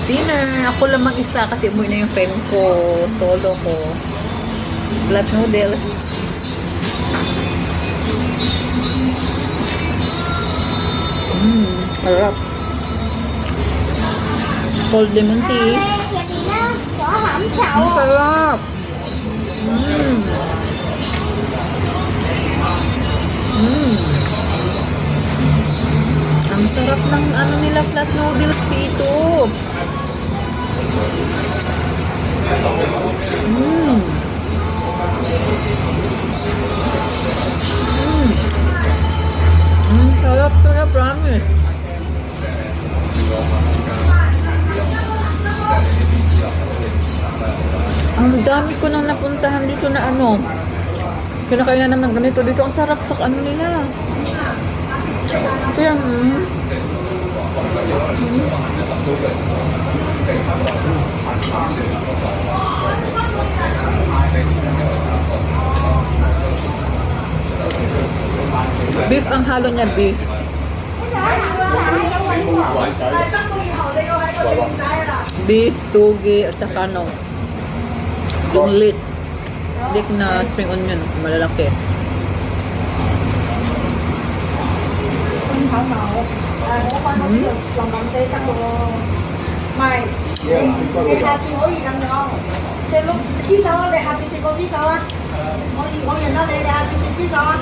Dinner. Ako lang mag-isa kasi umuwi na yung friend ko. Solo ko. Blood noodles. Harap. Cold lemon tea. Ang sarap. Ang sarap ng ano nila flat noodles dito. Sarap talaga, promise. Ang dami ko nang napuntahan dito na ano. Kinakainan naman ng ganito dito. Ang sarap sa ano nila. Ito yung beef ang halo niya, beef. Beef, toge, at saka ano, yung lit na spring onion, malalaki.你下次可以咁樣食碌豬手啊！你下次食個豬手啊！我認得你，你下次食豬手啊！